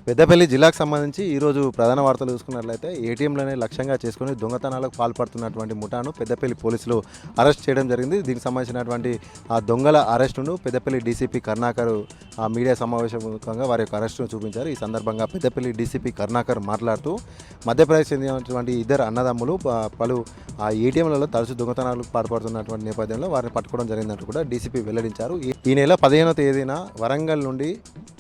పెద్దపల్లి జిల్లాకు సంబంధించి ఈరోజు ప్రధాన వార్తలు చూసుకున్నట్లయితే ఏటీఎంలనే లక్ష్యంగా చేసుకుని దొంగతనాలకు పాల్పడుతున్నటువంటి ముఠాను పెద్దపల్లి పోలీసులు అరెస్ట్ చేయడం జరిగింది. దీనికి సంబంధించినటువంటి ఆ దొంగల అరెస్టును పెద్దపల్లి డీసీపీ కరుణాకర్ మీడియా సమావేశంగా వారి యొక్క అరెస్టును చూపించారు. ఈ సందర్భంగా పెద్దపల్లి డీసీపీ కరుణాకర్ మాట్లాడుతూ మధ్యప్రదేశ్ చెందినటువంటి ఇద్దరు అన్నదమ్ములు పలు ఆ ఏటీఎంలలో తరచు దొంగతనాలకు పాల్పడుతున్నటువంటి నేపథ్యంలో వారిని పట్టుకోవడం జరిగిందంటూ కూడా డీసీపీ వెల్లడించారు. ఈ నెల 15వ తేదీన వరంగల్ నుండి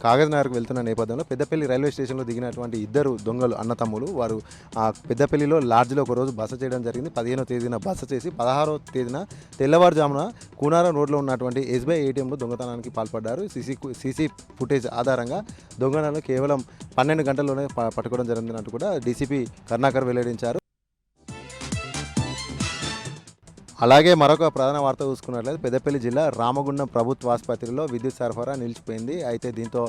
కాగజ్నగర్కు వెళ్తున్న నేపథ్యంలో పెద్దపల్లి రైల్వే స్టేషన్లో దిగినటువంటి ఇద్దరు దొంగలు అన్నతమ్ములు వారు పెద్దపల్లిలో లాడ్జ్లో ఒకరోజు బస చేయడం జరిగింది. 15వ తేదీన బస చేసి 16వ తేదీన తెల్లవారుజామున కూనారం రోడ్లో ఉన్నటువంటి ఎస్బీఐ ఏటీఎంలో దొంగతనానికి పాల్పడ్డారు. సీసీ ఫుటేజ్ ఆధారంగా దొంగలను కేవలం 12 గంటల్లోనే పట్టుకోవడం జరిగిందంటూ కూడా డీసీపీ కరుణాకర్ వెల్లడించారు. అలాగే మరొక ప్రధాన వార్త చూసుకున్నట్లయితే పెద్దపల్లి జిల్లా రామగుండం ప్రభుత్వ ఆసుపత్రిలో విద్యుత్ సరఫరా నిలిచిపోయింది. అయితే దీంతో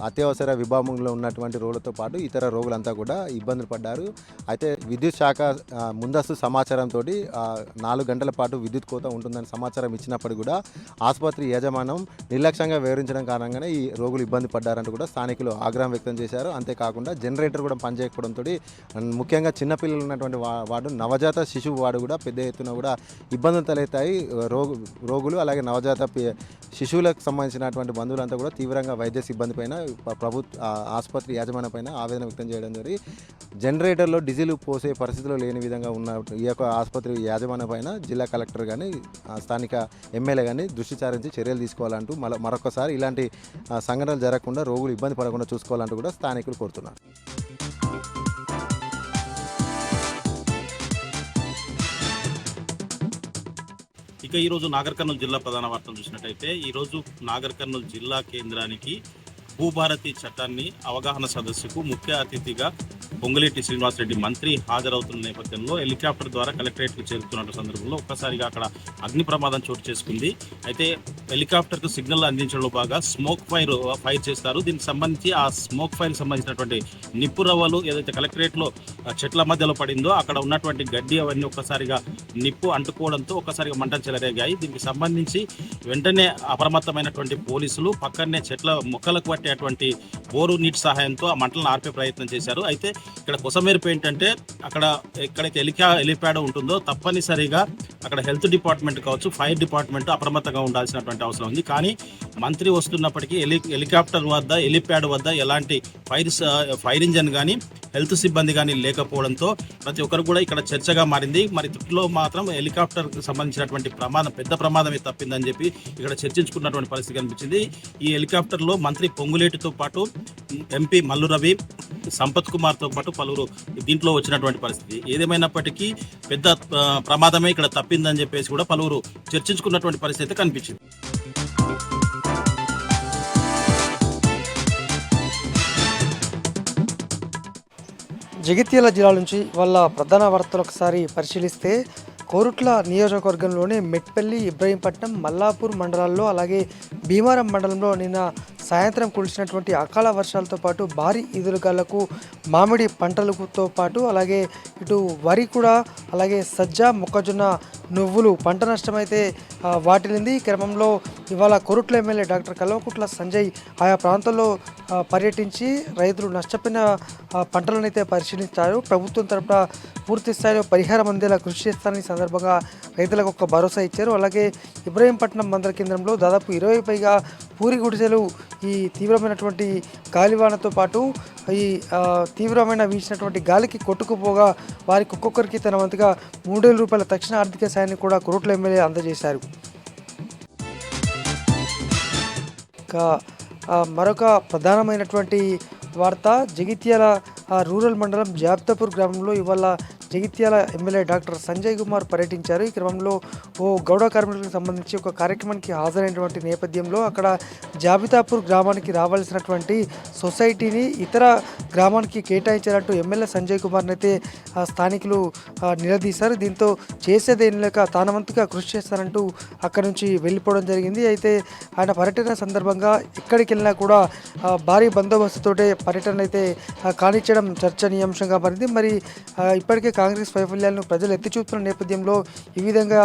అత్యవసర విభాగంలో ఉన్నటువంటి రోగులతో పాటు ఇతర రోగులంతా కూడా ఇబ్బందులు పడ్డారు. అయితే విద్యుత్ శాఖ ముందస్తు సమాచారంతో 4 గంటల పాటు విద్యుత్ కోత ఉంటుందని సమాచారం ఇచ్చినప్పటికీ కూడా ఆసుపత్రి యాజమాన్యం నిర్లక్ష్యంగా వివరించడం కారణంగానే ఈ రోగులు ఇబ్బంది పడ్డారంటూ కూడా స్థానికులు ఆగ్రహం వ్యక్తం చేశారు. అంతేకాకుండా జనరేటర్ కూడా పనిచేయకపోవడంతో ముఖ్యంగా చిన్నపిల్లలు ఉన్నటువంటి వార్డు నవజాత శిశువు వార్డు కూడా పెద్ద ఎత్తున కూడా ఇబ్బందులు తలెత్తాయి. రోగులు అలాగే నవజాత శిశువులకు సంబంధించినటువంటి బంధువులంతా కూడా తీవ్రంగా వైద్య సిబ్బంది పైన ఆసుపత్రి యాజమాన్యం పైన ఆవేదన వ్యక్తం చేయడం జరిగి జనరేటర్లో డీజిల్ పోసే పరిస్థితిలో లేని విధంగా ఉన్న ఈ యొక్క ఆసుపత్రి యాజమాన్యం పైన జిల్లా కలెక్టర్ కానీ స్థానిక ఎమ్మెల్యే కానీ దృష్టి సారించి చర్యలు తీసుకోవాలంటూ మరొకసారి ఇలాంటి సంఘటనలు జరగకుండా రోగులు ఇబ్బంది పడకుండా చూసుకోవాలంటూ కూడా స్థానికులు కోరుతున్నారు. ఇక ఈరోజు నాగర్ కర్నూలు జిల్లా ప్రధాన వార్తలు చూసినట్టయితే ఈరోజు నాగర్ కర్నూలు జిల్లా కేంద్రానికి భూభారతి చట్టాన్ని అవగాహన సదస్సుకు ముఖ్య అతిథిగా పొంగులేటి శ్రీనివాసరెడ్డి మంత్రి హాజరవుతున్న నేపథ్యంలో హెలికాప్టర్ ద్వారా కలెక్టరేట్కు చేరుతున్న సందర్భంలో ఒక్కసారిగా అక్కడ అగ్ని ప్రమాదం చోటు చేసుకుంది. అయితే హెలికాప్టర్కు సిగ్నల్ అందించడంలో బాగా స్మోక్ ఫైర్ చేస్తారు. దీనికి సంబంధించి ఆ స్మోక్ ఫైర్ సంబంధించినటువంటి నిప్పు రవ్వలు ఏదైతే కలెక్టరేట్లో చెట్ల మధ్యలో పడిందో అక్కడ ఉన్నటువంటి గడ్డి అవన్నీ ఒక్కసారిగా నిప్పు అంటుకోవడంతో ఒక్కసారిగా మంటలు చెలరేగాయి. దీనికి సంబంధించి వెంటనే అప్రమత్తమైనటువంటి పోలీసులు పక్కనే చెట్ల మొక్కలకు పట్టేటువంటి బోరు నీటి సహాయంతో ఆ మంటలను ఆర్పే ప్రయత్నం చేశారు. అయితే ఇక్కడ కొసమేర్పు ఏంటంటే అక్కడ ఎక్కడైతే హెలిప్యాడ్ ఉంటుందో తప్పనిసరిగా అక్కడ హెల్త్ డిపార్ట్మెంట్ కావచ్చు, ఫైర్ డిపార్ట్మెంట్ అప్రమత్తంగా ఉండాల్సినటువంటి అవసరం ఉంది. కానీ మంత్రి వస్తున్నప్పటికీ హెలికాప్టర్ వద్ద హెలిప్యాడ్ వద్ద ఎలాంటి ఫైర్ ఇంజన్ కానీ హెల్త్ సిబ్బంది కానీ లేకపోవడంతో ప్రతి ఒక్కరు కూడా ఇక్కడ చర్చగా మారింది. మరి త్రుట్లో మాత్రం హెలికాప్టర్కి సంబంధించినటువంటి పెద్ద ప్రమాదమే తప్పిందని చెప్పి ఇక్కడ చర్చించుకున్నటువంటి పరిస్థితి కనిపించింది. ఈ హెలికాప్టర్లో మంత్రి పొంగులేటితో పాటు ఎంపీ మల్లు రవి, సంపత్ కుమార్తో పాటు పలువురు దీంట్లో వచ్చినటువంటి పరిస్థితి. ఏదేమైనప్పటికీ పెద్ద ప్రమాదమే ఇక్కడ తప్పిందని చెప్పేసి కూడా పలువురు చర్చించుకున్నటువంటి పరిస్థితి కనిపించింది. జగిత్యాల జిల్లా నుంచి వాళ్ళ ప్రధాన వార్తలు ఒకసారి పరిశీలిస్తే కోరుట్ల నియోజకవర్గంలోని మెట్పల్లి, ఇబ్రహీంపట్నం, మల్లాపూర్ మండలాల్లో అలాగే భీమారం మండలంలో నిన్న సాయంత్రం కురిసినటువంటి అకాల వర్షాలతో పాటు భారీ ఈదురుగాళ్లకు మామిడి పంటలతో పాటు అలాగే ఇటు వరి కూడా అలాగే సజ్జ, మొక్కజొన్న, నువ్వులు పంట నష్టమైతే వాటిల్లింది. ఈ క్రమంలో ఇవాళ కోరుట్ల ఎమ్మెల్యే డాక్టర్ కల్వకుంట్ల సంజయ్ ఆయా ప్రాంతాల్లో పర్యటించి రైతులు నష్టపోయిన పంటలను అయితే పరిశీలించారు. ప్రభుత్వం తరపున పూర్తి స్థాయిలో పరిహారం అందేలా కృషి చేస్తారని సందర్భంగా రైతులకు ఒక భరోసా ఇచ్చారు. అలాగే ఇబ్రహీంపట్నం మండల కేంద్రంలో దాదాపు 20 పైగా పూరి గుడిసెలు ఈ తీవ్రమైనటువంటి గాలివానతో పాటు ఈ తీవ్రమైన వీసినటువంటి గాలికి కొట్టుకుపోగా వారికి ఒక్కొక్కరికి తన వంతుగా 3,000 రూపాయల తక్షణ ఆర్థిక సాయాన్ని కూడా కోరుట్ల ఎమ్మెల్యే అందజేశారు. మరొక ప్రధానమైనటువంటి వార్త జగిత్యాల రూరల్ మండలం జాబ్తాపూర్ గ్రామంలో ఇవాళ జగిత్యాల ఎమ్మెల్యే డాక్టర్ సంజయ్ కుమార్ పర్యటించారు. ఈ క్రమంలో ఓ గౌడ కార్మికులకు సంబంధించి ఒక కార్యక్రమానికి హాజరైనటువంటి నేపథ్యంలో అక్కడ జాబితాపూర్ గ్రామానికి రావాల్సినటువంటి సొసైటీని ఇతర గ్రామానికి కేటాయించారంటూ ఎమ్మెల్యే సంజయ్ కుమార్ని అయితే స్థానికులు నిలదీశారు. దీంతో చేసేదేం లేక తానవంతుగా కృషి చేస్తారంటూ అక్కడి నుంచి వెళ్ళిపోవడం జరిగింది. అయితే ఆయన పర్యటన సందర్భంగా ఎక్కడికి వెళ్ళినా కూడా భారీ బందోబస్తుతోటే పర్యటన అయితే కానిచ్చడం చర్చనీయాంశంగా మారింది. మరి ఇప్పటికే కాంగ్రెస్ వైఫల్యాలను ప్రజలు ఎత్తి చూపుతున్న నేపథ్యంలో ఈ విధంగా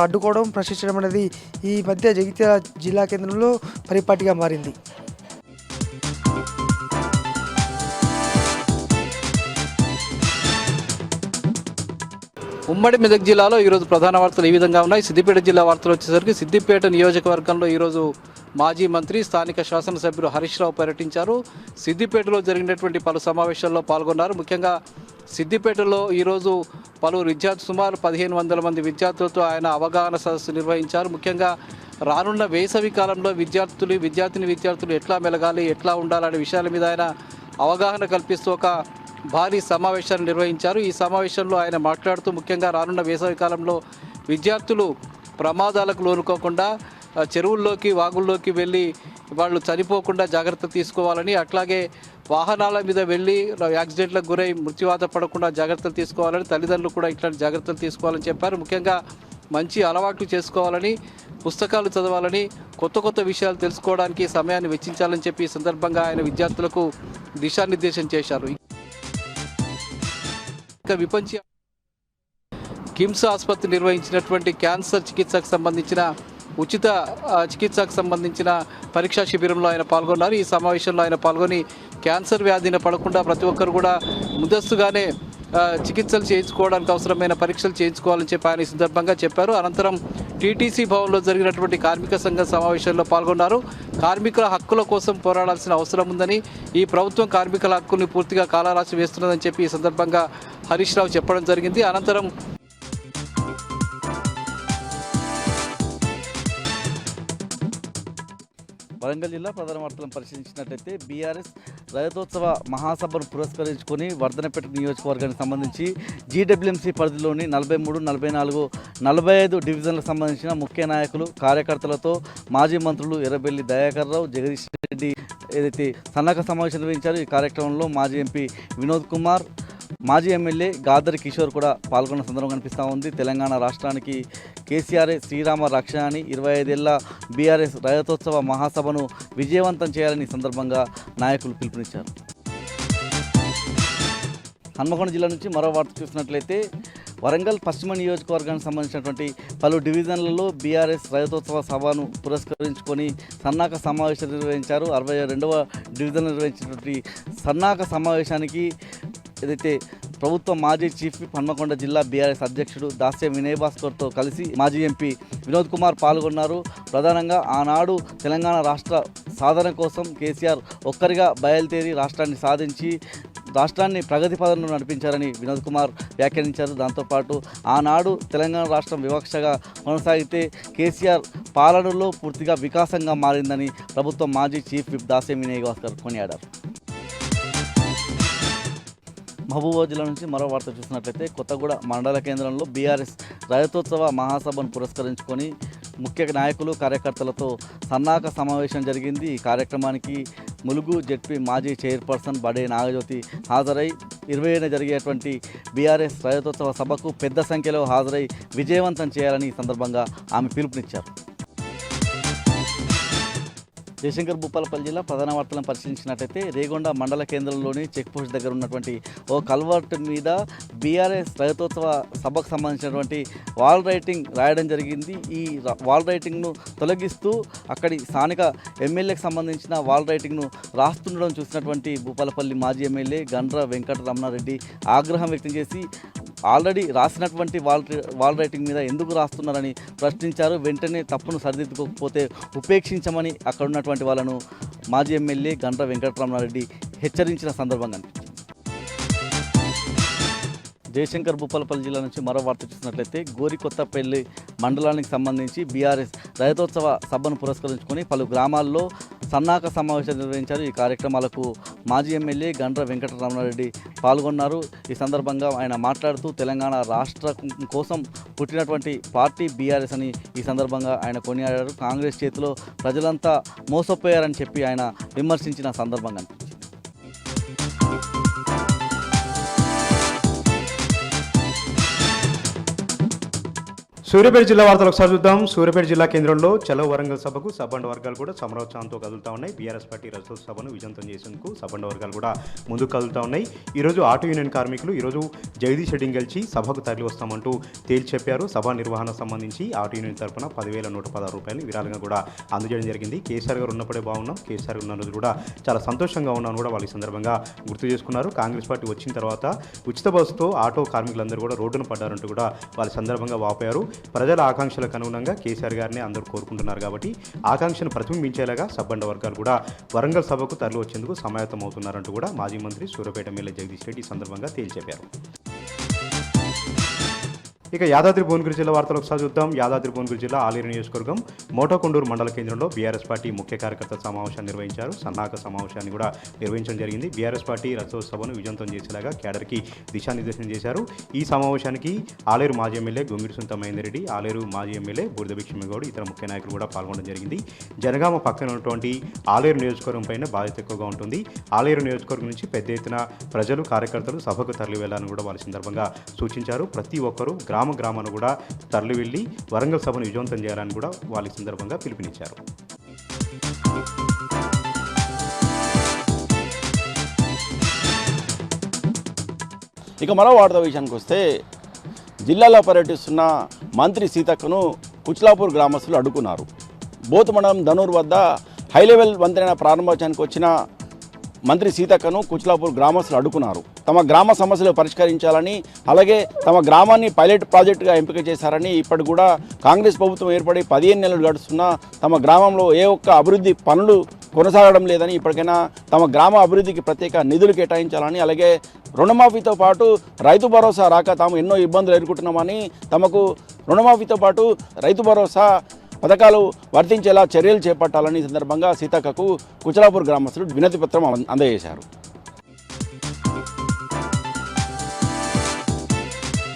అడ్డుకోవడం, ప్రశ్నించడం అనేది ఈ మధ్య జగిత్యాల జిల్లా కేంద్రంలో పరిపాటిగా మారింది. ఉమ్మడి మెదక్ జిల్లాలో ఈరోజు ప్రధాన వార్తలు ఈ విధంగా ఉన్నాయి. సిద్దిపేట జిల్లా వార్తలు వచ్చేసరికి సిద్దిపేట నియోజకవర్గంలో ఈరోజు మాజీ మంత్రి స్థానిక శాసనసభ్యులు హరీష్ రావు పర్యటించారు. సిద్దిపేటలో జరిగినటువంటి పలు సమావేశాల్లో పాల్గొన్నారు. ముఖ్యంగా సిద్దిపేటలో ఈరోజు పలువురు సుమారు 1500 మంది విద్యార్థులతో ఆయన అవగాహన సదస్సు నిర్వహించారు. ముఖ్యంగా రానున్న వేసవి కాలంలో విద్యార్థులు ఎట్లా మెలగాలి, ఎట్లా ఉండాలనే విషయాల మీద ఆయన అవగాహన కల్పిస్తూ ఒక భారీ సమావేశాన్ని నిర్వహించారు. ఈ సమావేశంలో ఆయన మాట్లాడుతూ ముఖ్యంగా రానున్న వేసవి కాలంలో విద్యార్థులు ప్రమాదాలకు లోనుకోకుండా చెరువుల్లోకి వాగుల్లోకి వెళ్ళి వాళ్ళు చనిపోకుండా జాగ్రత్త తీసుకోవాలని, అట్లాగే వాహనాల మీద వెళ్ళి యాక్సిడెంట్లకు గురై మృత్యువాత పడకుండా జాగ్రత్తలు తీసుకోవాలని, తల్లిదండ్రులు కూడా ఇట్లాంటి జాగ్రత్తలు తీసుకోవాలని చెప్పారు. ముఖ్యంగా మంచి అలవాట్లు చేసుకోవాలని, పుస్తకాలు చదవాలని, కొత్త విషయాలు తెలుసుకోవడానికి సమయాన్ని వెచ్చించాలని చెప్పి ఈ సందర్భంగా ఆయన విద్యార్థులకు దిశానిర్దేశం చేశారు. ఇక విపంచి కిమ్స్ ఆసుపత్రి నిర్వహించినటువంటి క్యాన్సర్ చికిత్సకు సంబంధించిన ఉచిత చికిత్సకు సంబంధించిన పరీక్షా శిబిరంలో ఆయన పాల్గొన్నారు. ఈ సమావేశంలో ఆయన పాల్గొని క్యాన్సర్ వ్యాధిని పడకుండా ప్రతి ఒక్కరు కూడా ముందస్తుగానే చికిత్సలు చేయించుకోవడానికి అవసరమైన పరీక్షలు చేయించుకోవాలని చెప్పి ఆయన ఈ సందర్భంగా చెప్పారు. అనంతరం టీటీసీ భవన్లో జరిగినటువంటి కార్మిక సంఘ సమావేశంలో పాల్గొన్నారు. కార్మికుల హక్కుల కోసం పోరాడాల్సిన అవసరం ఉందని, ఈ ప్రభుత్వం కార్మికుల హక్కుని పూర్తిగా కాలరాశి వేస్తున్నదని చెప్పి ఈ సందర్భంగా హరీష్ రావు చెప్పడం జరిగింది. అనంతరం వరంగల్ జిల్లా ప్రధాన వార్తలను పరిశీలించినట్లయితే బీఆర్ఎస్ రజతోత్సవ మహాసభను పురస్కరించుకొని వర్ధనపేట నియోజకవర్గానికి సంబంధించి జీడబ్ల్యూఎంసీ పరిధిలోని 43, 44, 45 డివిజన్లకు సంబంధించిన ముఖ్య నాయకులు, కార్యకర్తలతో మాజీ మంత్రులు ఎర్రబెల్లి దయాకర్ రావు, జగదీష్ రెడ్డి ఏదైతే సన్నాహక సమావేశం నిర్వహించారో ఈ కార్యక్రమంలో మాజీ ఎంపీ వినోద్ కుమార్, మాజీ ఎమ్మెల్యే గాదరి కిషోర్ కూడా పాల్గొన్న సందర్భం కనిపిస్తూ ఉంది. తెలంగాణ రాష్ట్రానికి కేసీఆర్ఏ శ్రీరామ రక్ష అని 25 ఏళ్ల బీఆర్ఎస్ రజతోత్సవ మహాసభను విజయవంతం చేయాలని సందర్భంగా నాయకులు పిలుపునిచ్చారు. హన్మకొండ జిల్లా నుంచి మరో వార్త చూసినట్లయితే వరంగల్ పశ్చిమ నియోజకవర్గానికి సంబంధించినటువంటి పలు డివిజన్లలో బీఆర్ఎస్ రజతోత్సవ సభను పురస్కరించుకొని సన్నాహక సమావేశం నిర్వహించారు. 62వ డివిజన్లో నిర్వహించినటువంటి సన్నాహక సమావేశానికి ఏదైతే ప్రభుత్వ మాజీ చీఫ్ విప్ హన్మకొండ జిల్లా బీఆర్ఎస్ అధ్యక్షుడు దాస్య వినయ్ భాస్కర్తో కలిసి మాజీ ఎంపీ వినోద్ కుమార్ పాల్గొన్నారు. ప్రధానంగా ఆనాడు తెలంగాణ రాష్ట్ర సాధన కోసం కేసీఆర్ ఒక్కరిగా బయలుదేరి రాష్ట్రాన్ని సాధించి రాష్ట్రాన్ని ప్రగతి పదంలో నడిపించారని వినోద్ కుమార్ వ్యాఖ్యానించారు. దాంతోపాటు ఆనాడు తెలంగాణ రాష్ట్రం వివక్షగా కొనసాగితే కేసీఆర్ పాలనలో పూర్తిగా వికాసంగా మారిందని ప్రభుత్వం మాజీ చీఫ్ విప్ దాస్య వినయ్ భాస్కర్ కొనియాడారు. మహబూబాబాద్ జిల్లా నుంచి మరో వార్త చూసినట్లయితే కొత్తగూడ మండల కేంద్రంలో బీఆర్ఎస్ రజతోత్సవ మహాసభను పురస్కరించుకొని ముఖ్య నాయకులు, కార్యకర్తలతో సన్నాహక సమావేశం జరిగింది. ఈ కార్యక్రమానికి ములుగు జెడ్పీ మాజీ చైర్పర్సన్ బడే నాగజ్యోతి హాజరై 20న జరిగేటువంటి బీఆర్ఎస్ రజతోత్సవ సభకు పెద్ద సంఖ్యలో హాజరై విజయవంతం చేయాలని ఈ సందర్భంగా ఆమె పిలుపునిచ్చారు. జయశంకర్ భూపాలపల్లి జిల్లా ప్రధాన వార్తలను పరిశీలించినట్లయితే రేగొండ మండల కేంద్రంలోని చెక్పోస్ట్ దగ్గర ఉన్నటువంటి ఓ కల్వర్ట్ మీద బీఆర్ఎస్ రజతోత్సవ సభకు సంబంధించినటువంటి వాల్ రైటింగ్ రాయడం జరిగింది. ఈ వాల్ రైటింగ్ను తొలగిస్తూ అక్కడి స్థానిక ఎమ్మెల్యేకి సంబంధించిన వాల్ రైటింగ్ను రాస్తుండడం చూసినటువంటి భూపాలపల్లి మాజీ ఎమ్మెల్యే గండ్ర వెంకటరమణారెడ్డి ఆగ్రహం వ్యక్తం చేసి ఆల్రెడీ రాసినటువంటి వాల్ రైటింగ్ మీద ఎందుకు రాస్తున్నారని ప్రశ్నించారు. వెంటనే తప్పును సరిదిద్దుకోకపోతే ఉపేక్షించమని అక్కడ ఉన్నటువంటి వాళ్ళను మాజీ ఎమ్మెల్యే గండ్ర వెంకటరమణారెడ్డి హెచ్చరించిన సందర్భంగా అనిపించింది. జయశంకర్ భూపాలపల్లి జిల్లా నుంచి మరో వార్త చూసినట్లయితే గోరికొత్తపల్లి మండలానికి సంబంధించి బీఆర్ఎస్ రజతోత్సవ సభను పురస్కరించుకొని పలు గ్రామాల్లో సన్నాహక సమావేశాలు నిర్వహించారు. ఈ కార్యక్రమాలకు మాజీ ఎమ్మెల్యే గండ్ర వెంకటరమణారెడ్డి పాల్గొన్నారు. ఈ సందర్భంగా ఆయన మాట్లాడుతూ తెలంగాణ రాష్ట్ర కోసం పుట్టినటువంటి పార్టీ బీఆర్ఎస్ అని ఈ సందర్భంగా ఆయన కొనియాడారు. కాంగ్రెస్ చేతిలో ప్రజలంతా మోసపోయారని చెప్పి ఆయన విమర్శించిన సందర్భంగా అనిపించింది. సూర్యాపేట జిల్లా వార్తలు ఒకసారి చూద్దాం. సూర్యాపేట జిల్లా కేంద్రంలో చలో వరంగల్ సభకు సబ్బండ వర్గాలు కూడా సమరోత్సాహంతో కదులుతూ ఉన్నాయి. బీఆర్ఎస్ పార్టీ రజతోత్సవ సభను విజయవంతం చేసేందుకు సబ్బండ వర్గాలు కూడా ముందుకు కదులుతూ ఉన్నాయి. ఈరోజు ఆటో యూనియన్ కార్మికులు ఈరోజు జగదీష్ రెడ్డిని గెలిచి సభకు తరలి వస్తామంటూ తేల్చి చెప్పారు. సభ నిర్వహణ సంబంధించి ఆటో యూనియన్ తరఫున 10,116 రూపాయలు విరాళంగా కూడా అందజేయడం జరిగింది. కేసీఆర్ గారు ఉన్నప్పుడే బాగున్నాం, కేసీఆర్ ఉన్న రోజు కూడా చాలా సంతోషంగా ఉన్నాను కూడా వాళ్ళు ఈ సందర్భంగా గుర్తు చేసుకున్నారు. కాంగ్రెస్ పార్టీ వచ్చిన తర్వాత ఉచిత బస్సుతో ఆటో కార్మికులందరూ కూడా రోడ్డును పడ్డారంటూ కూడా వాళ్ళ సందర్భంగా వాపోయారు. ప్రజల ఆకాంక్షలకు అనుగుణంగా కేసీఆర్ గారిని అందరూ కోరుకుంటున్నారు కాబట్టి ఆకాంక్షను ప్రతిబింబించేలాగా సబ్బండ వర్గాలు కూడా వరంగల్ సభకు తరలి వచ్చేందుకు సమాయత్తం అవుతున్నారంటూ కూడా మాజీ మంత్రి సూర్యాపేట ఎమ్మెల్యే జగదీష్ రెడ్డి ఈ సందర్భంగా తేల్చెప్పారు. ఇక యాదాద్రి భువనగిరి జిల్లా వార్తలు ఒకసారి చూద్దాం. యాదాద్రి భువనగిరి జిల్లా ఆలేరు నియోజకవర్గం మోటకొండూరు మండల కేంద్రంలో బీఆర్ఎస్ పార్టీ ముఖ్య కార్యకర్తల సమావేశాన్ని నిర్వహించారు. సన్నాహక సమావేశాన్ని కూడా నిర్వహించడం జరిగింది. బీఆర్ఎస్ పార్టీ రజతోత్సవ సభను విజయవంతం చేసేలాగా క్యాడర్కి దిశానిర్దేశం చేశారు. ఈ సమావేశానికి ఆలేరు మాజీ ఎమ్మెల్యే గొంగిడి సుంత మహేందర్ రెడ్డి, ఆలేరు మాజీ ఎమ్మెల్యే బురద భిక్షమగౌడ్, ఇతర ముఖ్య నాయకులు కూడా పాల్గొనడం జరిగింది. జనగామ పక్కన ఉన్నటువంటి ఆలేరు నియోజకవర్గం పైన బాధ్యత ఎక్కువగా ఉంటుంది. ఆలేరు నియోజకవర్గం నుంచి పెద్ద ఎత్తున ప్రజలు కార్యకర్తలు సభకు తరలి వెళ్లాలని కూడా వాళ్ళ సందర్భంగా సూచించారు. ప్రతి ఒక్కరూ గ్రామాన్ని కూడా తరలి వెళ్లి వరంగల్ సభను విజయవంతం చేయాలని కూడా వాళ్ళ సందర్భంగా పిలుపునిచ్చారు. ఇక మరో వార్త విషయానికి వస్తే జిల్లాలో పర్యటిస్తున్న మంత్రి సీతక్కను కుచ్లాపూర్ గ్రామస్తులు అడ్డుకున్నారు. బోతు మండలం ధనూర్ వద్ద హైలెవెల్ వంతెన ప్రారంభోత్సవానికి వచ్చిన మంత్రి సీతక్కను కుచ్లాపూర్ గ్రామస్తులు అడ్డుకున్నారు. తమ గ్రామ సమస్యలు పరిష్కరించాలని, అలాగే తమ గ్రామాన్ని పైలట్ ప్రాజెక్టుగా ఎంపిక చేశారని, ఇప్పటి కూడా కాంగ్రెస్ ప్రభుత్వం ఏర్పడి 15 నెలలు గడుస్తున్నా తమ గ్రామంలో ఏ ఒక్క అభివృద్ధి పనులు కొనసాగడం లేదని, ఇప్పటికైనా తమ గ్రామ అభివృద్ధికి ప్రత్యేక నిధులు కేటాయించాలని, అలాగే రుణమాఫీతో పాటు రైతు భరోసా రాక తాము ఎన్నో ఇబ్బందులు ఎదుర్కొంటున్నామని, తమకు రుణమాఫీతో పాటు రైతు భరోసా పథకాలు వర్తించేలా చర్యలు చేపట్టాలని సందర్భంగా సీతక్కకు కుచ్లాపూర్ గ్రామస్తులు వినతి పత్రం అందజేశారు.